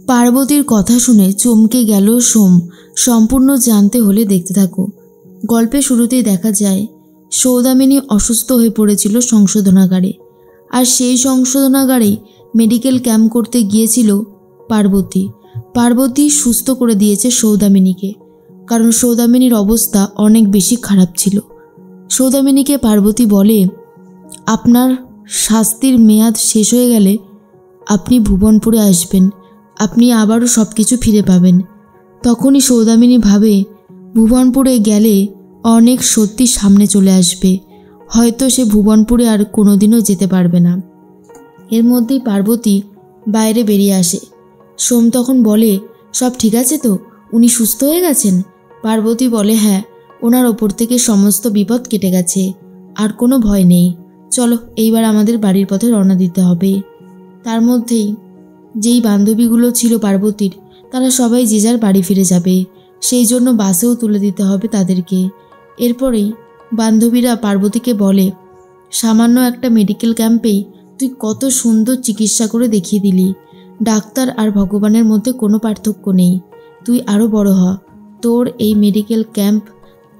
পার্বতীর কথা শুনে চমকে গেল সোম। সম্পূর্ণ জানতে হলে দেখতে থাকো। গল্পের শুরুতেই দেখা যায় সৌদামিনী অসুস্থ হয়ে পড়েছিল সংশোধনাগারে, আর সেই সংশোধনাগারেই মেডিকেল ক্যাম্প করতে গিয়েছিল পার্বতী। পার্বতী সুস্থ করে দিয়েছে সৌদামিনীকে, কারণ সৌদামিনীর অবস্থা অনেক বেশি খারাপ ছিল। সৌদামিনীকে পার্বতী বলে, আপনার শাস্তির মেয়াদ শেষ হয়ে গেলে আপনি ভুবনপুরে আসবেন, আপনি আবারও সব কিছু ফিরে পাবেন। তখনই সৌদামিনী ভাবে ভুবনপুরে গেলে অনেক সত্যি সামনে চলে আসবে, হয়তো সে ভুবনপুরে আর কোনোদিনও যেতে পারবে না। এর মধ্যেই পার্বতী বাইরে বেরিয়ে আসে। সোম তখন বলে, সব ঠিক আছে তো, উনি সুস্থ হয়ে গেছেন? পার্বতী বলে, হ্যাঁ, ওনার ওপর থেকে সমস্ত বিপদ কেটে গেছে, আর কোনো ভয় নেই। চলো এইবার আমাদের বাড়ির পথে রওনা দিতে হবে। তার মধ্যেই যেই বান্ধবীগুলো ছিল পার্বতীর, তারা সবাই যে যার বাড়ি ফিরে যাবে, সেই জন্য বাসেও তুলে দিতে হবে তাদেরকে। এরপরেই বান্ধবীরা পার্বতীকে বলে, সামান্য একটা মেডিকেল ক্যাম্পেই তুই কত সুন্দর চিকিৎসা করে দেখিয়ে দিলি। ডাক্তার আর ভগবানের মধ্যে কোনো পার্থক্য নেই। তুই আরও বড় হ। তোর এই মেডিকেল ক্যাম্প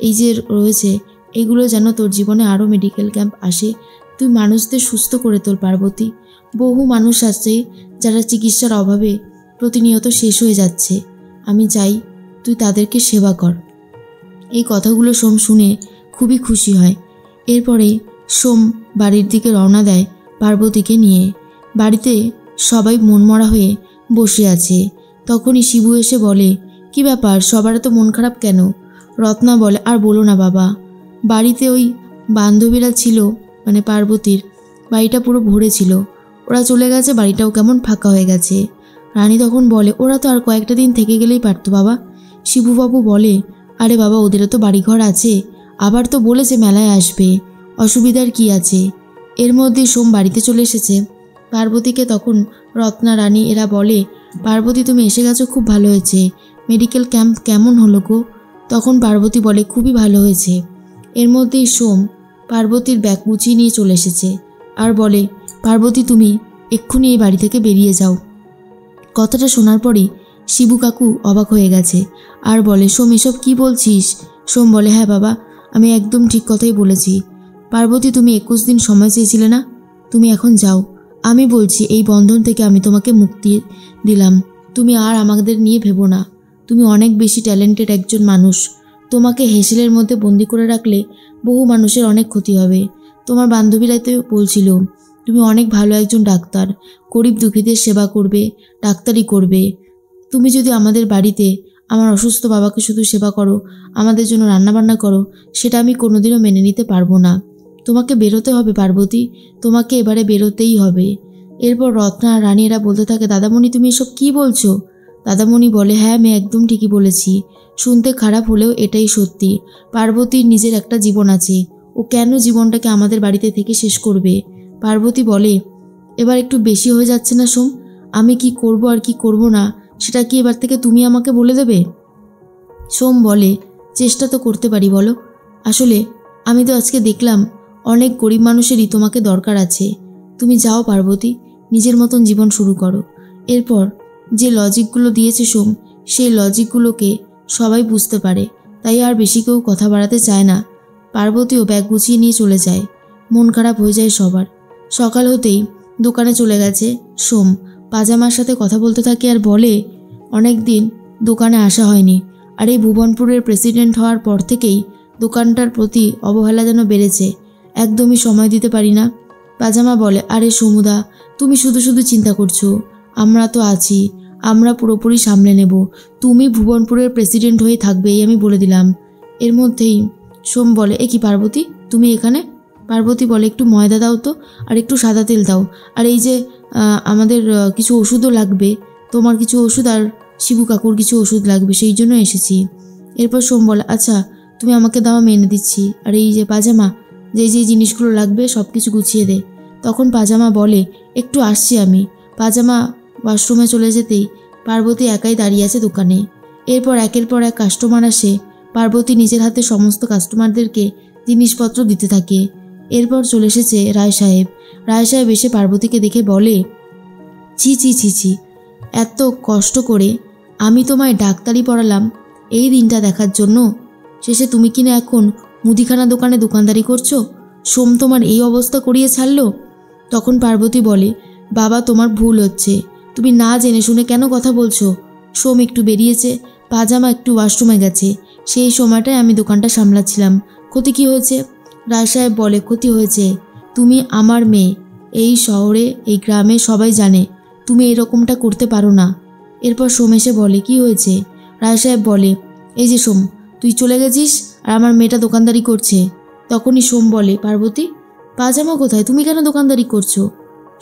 এই যে রয়েছে, এগুলো যেন তোর জীবনে আরও মেডিকেল ক্যাম্প আসে। তুই মানুষদের সুস্থ করে তোল পার্বতী। বহু মানুষ আছে যারা চিকিৎসার অভাবে প্রতিনিয়ত শেষ হয়ে যাচ্ছে। আমি চাই তুই তাদেরকে সেবা কর। এই কথাগুলো সোম শুনে খুবই খুশি হয়। এরপরেই সোম বাড়ির দিকে রওনা দেয় পার্বতীকে নিয়ে। বাড়িতে সবাই মনমরা হয়ে বসে আছে। তখনই শিবু এসে বলে, কি ব্যাপার, সবার তো মন খারাপ কেন? রত্না বলে, আর বলো না বাবা, বাড়িতে ওই বান্ধবীরা ছিল, মানে পার্বতীর বাড়িটা পুরো ভরে ছিল, ওরা চলে গেছে, বাড়িটাও কেমন ফাঁকা হয়ে গেছে। রানী তখন বলে, ওরা তো আর কয়েকটা দিন থেকে গেলেই পারতো বাবা। শিবুবাবু বলে, আরে বাবা, ওদেরও তো বাড়িঘর আছে, আবার তো বলেছে মেলায় আসবে, অসুবিধার কি আছে। এর মধ্যে সোম বাড়িতে চলে এসেছে। পার্বতীকে তখন রত্না, রানী এরা বলে, পার্বতী তুমি এসে গেছো, খুব ভালো হয়েছে। মেডিকেল ক্যাম্প কেমন হলো গো? তখন পার্বতী বলে, খুবই ভালো হয়েছে। এর মধ্যেই সোম পার্বতীর ব্যাগ গুছিয়ে নিয়ে চলে এসেছে আর বলে, পার্বতী তুমি এক্ষুনি এই বাড়ি থেকে বেরিয়ে যাও। কথাটা শোনার পরই শিবু কাকু অবাক হয়ে গেছে আর বলে, সোম এসব কি বলছিস? সোম বলে, হ্যাঁ বাবা, আমি একদম ঠিক কথাই বলেছি। পার্বতী তুমি 21 দিন সময় চেয়েছিলে না, তুমি এখন যাও। আমি বলছি এই বন্ধন থেকে আমি তোমাকে মুক্তি দিলাম। তুমি আর আমাদের নিয়ে ভেবো না। তুমি অনেক বেশি ট্যালেন্টেড একজন মানুষ। তোমাকে হেসেলের মধ্যে বন্দি করে রাখলে বহু মানুষের অনেক ক্ষতি হবে। তোমার বান্ধবীরাই তো বলছিল তুমি অনেক ভালো একজন ডাক্তার, গরিব দুঃখীদের সেবা করবে, ডাক্তারি করবে। তুমি যদি আমাদের বাড়িতে আমার অসুস্থ বাবাকে শুধু সেবা করো, আমাদের জন্য রান্নাবান্না করো, সেটা আমি কোনোদিনও মেনে নিতে পারবো না। তোমাকে বেরোতে হবে পার্বতী, তোমাকে এবারে বেরোতেই হবে। এরপর রত্না আর রানী এরা বলতে থাকে, দাদামণি তুমি এসব কি বলছো? দাদামণি বলে, হ্যাঁ আমি একদম ঠিকই বলেছি। শুনতে খারাপ হলেও এটাই সত্যি। পার্বতীর নিজের একটা জীবন আছে, ও কেন জীবনটাকে আমাদের বাড়িতে থেকে শেষ করবে? পার্বতী বলে, এবার একটু বেশি হয়ে যাচ্ছে না সোম? আমি কি করব আর কি করব না সেটা কি এবার থেকে তুমি আমাকে বলে দেবে? সোম বলে, চেষ্টা তো করতে পারি বলো। আসলে আমি তো আজকে দেখলাম অনেক গরিব মানুষেরই তোমাকে দরকার আছে। তুমি যাও পার্বতী, নিজের মতন জীবন শুরু করো। এরপর যে লজিকগুলো দিয়েছে সোম, সেই লজিকগুলোকে সবাই বুঝতে পারে, তাই আর বেশি কেউ কথা বাড়াতে চায় না। পার্বতীও ব্যাগ গুছিয়ে নিয়ে চলে যায়। মন খারাপ হয়ে যায় সবার। সকাল হতেই দোকানে চলে গেছে সোম। পাজামার সাথে কথা বলতে থাকে আর বলে, অনেক দিন দোকানে আসা হয়নি, আর এই ভুবনপুরের প্রেসিডেন্ট হওয়ার পর থেকেই দোকানটার প্রতি অবহেলা যেন বেড়েছে, একদমই সময় দিতে পারি না। পাজামা বলে, আরে সমুদা, তুমি শুধু শুধু চিন্তা করছো, আমরা তো আছি, আমরা পুরোপুরি সামলে নেব। তুমি ভুবনপুরের প্রেসিডেন্ট হয়ে থাকবে, এই আমি বলে দিলাম। এর মধ্যেই সোম বলে, এ কি পার্বতী, তুমি এখানে? পার্বতী বলে, একটু ময়দা দাও তো, আর একটু সাদা তেল দাও, আর এই যে আমাদের কিছু ওষুধও লাগবে, তোমার কিছু ওষুধ আর শিবু কাকুর কিছু ওষুধ লাগবে, সেই জন্য এসেছি। এরপর সোম বলে, আচ্ছা তুমি আমাকে দাও, আমি এনে দিচ্ছি। আর এই যে পাজামা, যে জিনিসগুলো লাগবে সব কিছু গুছিয়ে দে। তখন পাজামা বলে, একটু আসছি আমি। পাজামা ওয়াশরুমে চলে যেতেই পার্বতী একাই দাঁড়িয়ে আছে দোকানে। এরপর একের পর এক কাস্টমার আসে। পার্বতী নিজের হাতে সমস্ত কাস্টমারদেরকে জিনিসপত্র দিতে থাকে। এরপর চলে এসেছে রায় সাহেব। রায় সাহেব এসে পার্বতীকে দেখে বলে, ছি ছি ছি ছি, এত কষ্ট করে আমি তোমায় ডাক্তারি পড়ালাম এই দিনটা দেখার জন্য, শেষে তুমি কিনা এখন মুদিখানা দোকানে দোকানদারি করছো? সোম তোমার এই অবস্থা করিয়ে ছাড়লো। তখন পার্বতী বলে, বাবা তোমার ভুল হচ্ছে, তুমি না জেনে শুনে কেন কথা বলছো? সোম একটু বেরিয়েছে, পাজামা একটু ওয়াশরুমে গেছে, সেই সময়টায় আমি দোকানটা সামলাচ্ছিলাম। ক্ষতি কি হয়েছে? রায় সাহেব বলে, ক্ষতি হয়েছে, তুমি আমার মেয়ে, এই শহরে এই গ্রামে সবাই জানে তুমি এরকমটা করতে পারো না। এরপর সোম এসে বলে, কি হয়েছে? রায় সাহেব বলে, এই যে সোম, তুই চলে গেছিস আর আমার মেয়েটা দোকানদারি করছে। তখনই সোম বলে, পার্বতী পাজামা কোথায়, তুমি কেন দোকানদারি করছো?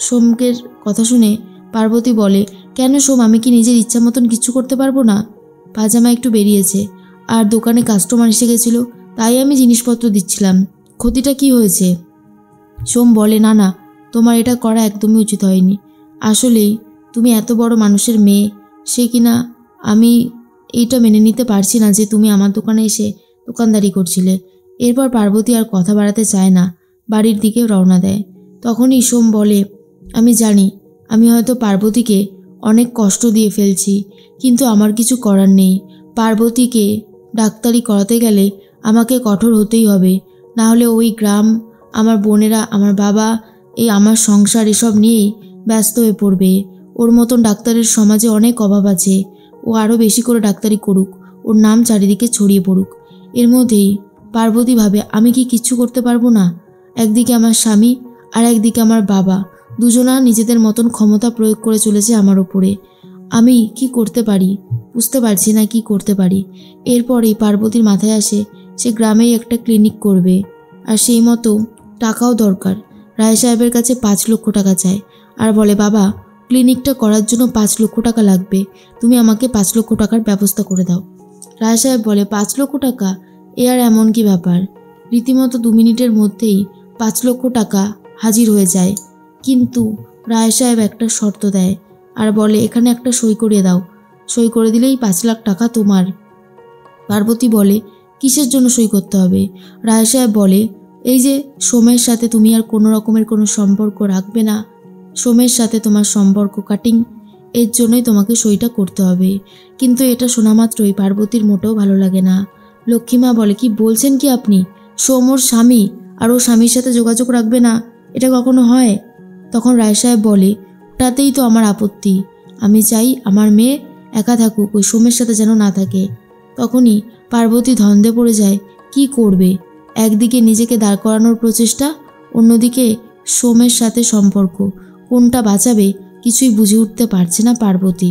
সোমকের কথা শুনে পার্বতী বলে, কেন সোম, আমি কি নিজের ইচ্ছা মতন কিছু করতে পারবো না? পাজামা একটু বেরিয়েছে আর দোকানে কাস্টমার এসে গেছিলো, তাই আমি জিনিসপত্র দিচ্ছিলাম। ক্ষতিটা কি হয়েছে? সোম বলে, না না, তোমার এটা করা একদমই উচিত হয়নি। আসলেই তুমি এত বড় মানুষের মেয়ে, সে কিনা আমি এইটা মেনে নিতে পারছি না যে তুমি আমার দোকানে এসে দোকানদারি করছিলে। এরপর পার্বতী আর কথা বাড়াতে চায় না, বাড়ির দিকে রওনা দেয়। তখনই সোম বলে, আমি জানি আমি হয়তো পার্বতীকে অনেক কষ্ট দিয়ে ফেলছি, কিন্তু আমার কিছু করার নেই। পার্বতীকে ডাক্তারি করাতে গেলে আমাকে কঠোর হতেই হবে, না হলে ওই গ্রাম, আমার বোনেরা, আমার বাবা, এই আমার সংসার এসব নিয়েই ব্যস্ত হয়ে পড়বে। ওর মতন ডাক্তারের সমাজে অনেক অভাব আছে, ও আরও বেশি করে ডাক্তারি করুক, ওর নাম চারিদিকে ছড়িয়ে পড়ুক। এর মধ্যেই পার্বতী ভাবে, আমি কি কিচ্ছু করতে পারবো না? একদিকে আমার স্বামী আর একদিকে আমার বাবা, দুজনা নিজেদের মতন ক্ষমতা প্রয়োগ করে চলেছে আমার ওপরে। আমি কি করতে পারি? বুঝতে পারছি না কি করতে পারি। এরপরেই পার্বতীর মাথায় আসে সে গ্রামেই একটা ক্লিনিক করবে, আর সেই মতো টাকাও দরকার। রায় সাহেবের কাছে 5 লক্ষ টাকা চায় আর বলে, বাবা ক্লিনিকটা করার জন্য 5 লক্ষ টাকা লাগবে, তুমি আমাকে 5 লক্ষ টাকার ব্যবস্থা করে দাও। রায় সাহেব বলে, 5 লক্ষ টাকা? এ আর এমন কি ব্যাপার? রীতিমতো 2 মিনিটের মধ্যেই 5 লক্ষ টাকা হাজির হয়ে যায়। কিন্তু রায় সাহেব একটা শর্ত দেয় আর বলে, এখানে একটা সই করিয়ে দাও, সই করে দিলেই 5 লাখ টাকা তোমার। পার্বতী বলে, কিসের জন্য সই করতে হবে? রায় সাহেব বলে, এই যে সোমের সাথে তুমি আর কোনো রকমের কোনো সম্পর্ক রাখবে না, সোমের সাথে তোমার সম্পর্ক কাটিং, এর জন্যই তোমাকে সইটা করতে হবে। কিন্তু এটা শোনা মাত্রই পার্বতীর মোটেও ভালো লাগে না। লক্ষ্মীমা বলে, কি বলছেন কি আপনি? সোম ওর স্বামী, আর ও স্বামীর সাথে যোগাযোগ রাখবে না, এটা কখনো হয়? তখন রায় সাহেব বলে, ওটাতেই তো আমার আপত্তি, আমি চাই আমার মেয়ে একা থাকুক, ওই সোমের সাথে যেন না থাকে। তখনই পার্বতী ধন্দে পড়ে যায়, কি করবে? একদিকে নিজেকে দাঁড় করানোর প্রচেষ্টা, অন্যদিকে সোমের সাথে সম্পর্ক, কোনটা বাঁচাবে কিছুই বুঝে উঠতে পারছে না পার্বতী।